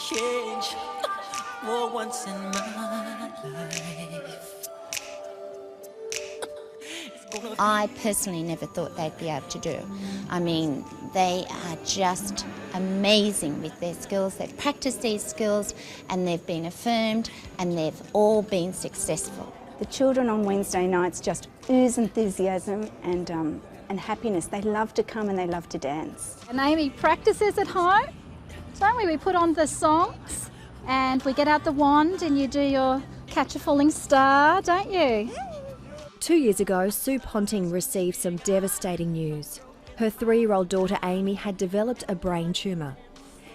change for once in my life. I personally never thought they'd be able to do. I mean, they are just amazing with their skills. They've practiced these skills and they've been affirmed and they've all been successful. The children on Wednesday nights just ooze enthusiasm and happiness. They love to come and they love to dance. And Amy practices at home, don't we? We put on the songs and we get out the wand and you do your catch a falling star, don't you? 2 years ago, Sue Ponting received some devastating news. Her 3-year-old daughter Amy had developed a brain tumour.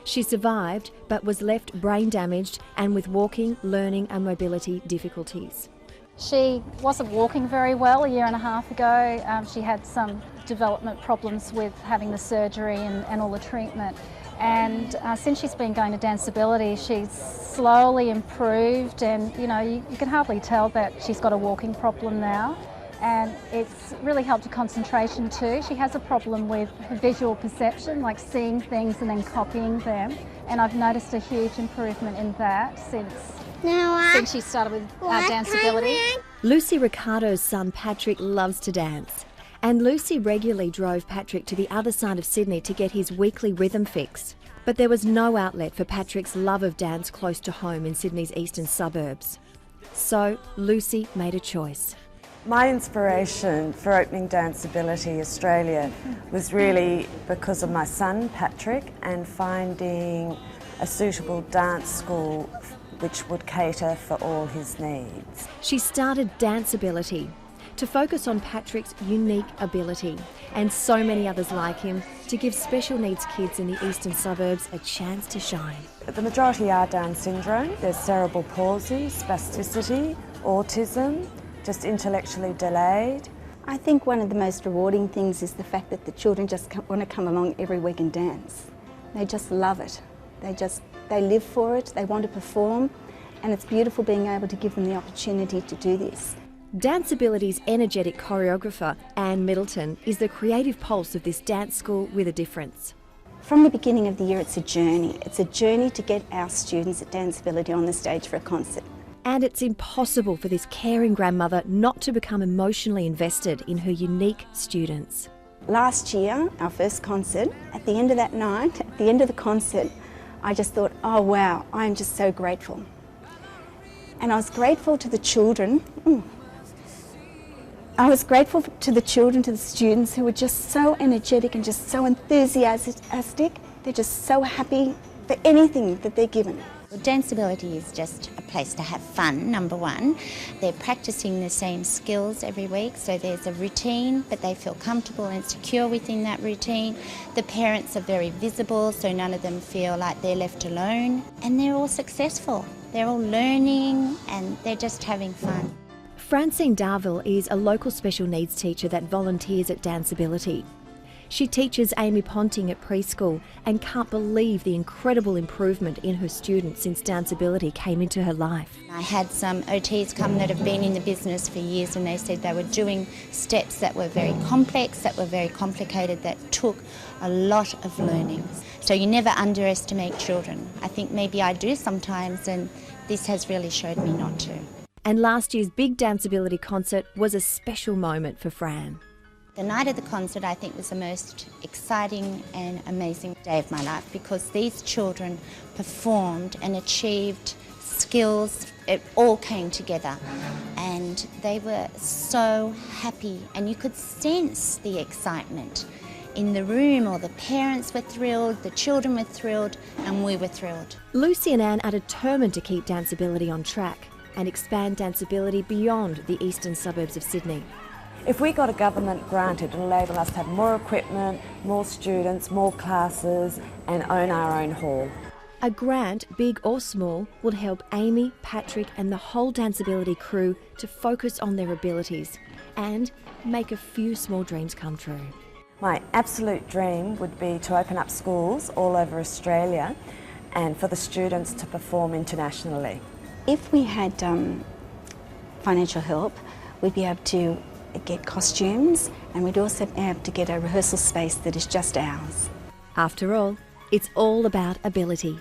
She survived but was left brain damaged and with walking, learning and mobility difficulties. She wasn't walking very well a year and a half ago. She had some development problems with having the surgery and all the treatment. And since she's been going to Danceability, she's slowly improved, and you can hardly tell that she's got a walking problem now. And it's really helped her concentration too. She has a problem with her visual perception, like seeing things and then copying them. And I've noticed a huge improvement in that since she started with Danceability. Lucy Ricardo's son Patrick loves to dance. And Lucy regularly drove Patrick to the other side of Sydney to get his weekly rhythm fix. But there was no outlet for Patrick's love of dance close to home in Sydney's eastern suburbs. So Lucy made a choice. My inspiration for opening Danceability Australia was really because of my son Patrick and finding a suitable dance school which would cater for all his needs. She started Danceability to focus on Patrick's unique ability and so many others like him to give special needs kids in the eastern suburbs a chance to shine. The majority are Down syndrome. There's cerebral palsy, spasticity, autism, just intellectually delayed. I think one of the most rewarding things is the fact that the children just want to come along every week and dance. They just love it. They live for it, they want to perform, and it's beautiful being able to give them the opportunity to do this. Danceability's energetic choreographer, Anne Middleton, is the creative pulse of this dance school with a difference. From the beginning of the year, it's a journey. It's a journey to get our students at Danceability on the stage for a concert. And it's impossible for this caring grandmother not to become emotionally invested in her unique students. Last year, our first concert, at the end of that night, at the end of the concert, I just thought, oh wow, I'm just so grateful. And I was grateful to the children. I was grateful to the children, to the students who were just so energetic and just so enthusiastic. They're just so happy for anything that they're given. Well, Danceability is just a place to have fun, number one. They're practicing the same skills every week, so there's a routine, but they feel comfortable and secure within that routine. The parents are very visible, so none of them feel like they're left alone. And they're all successful. They're all learning and they're just having fun. Francine Darville is a local special needs teacher that volunteers at Danceability. She teaches Amy Ponting at preschool and can't believe the incredible improvement in her students since Danceability came into her life. I had some OTs come that have been in the business for years, and they said they were doing steps that were very complex, that were very complicated, that took a lot of learning. So you never underestimate children. I think maybe I do sometimes, and this has really showed me not to. And last year's big Danceability concert was a special moment for Fran. The night of the concert, I think, was the most exciting and amazing day of my life, because these children performed and achieved skills. It all came together and they were so happy, and you could sense the excitement in the room. Or the parents were thrilled, the children were thrilled, and we were thrilled. Lucy and Anne are determined to keep Danceability on track and expand Danceability beyond the eastern suburbs of Sydney. If we got a government grant, it would enable us to have more equipment, more students, more classes, and own our own hall. A grant, big or small, would help Amy, Patrick and the whole Danceability crew to focus on their abilities and make a few small dreams come true. My absolute dream would be to open up schools all over Australia and for the students to perform internationally. If we had financial help, we'd be able to get costumes, and we'd also be able to get a rehearsal space that is just ours. After all, it's all about ability.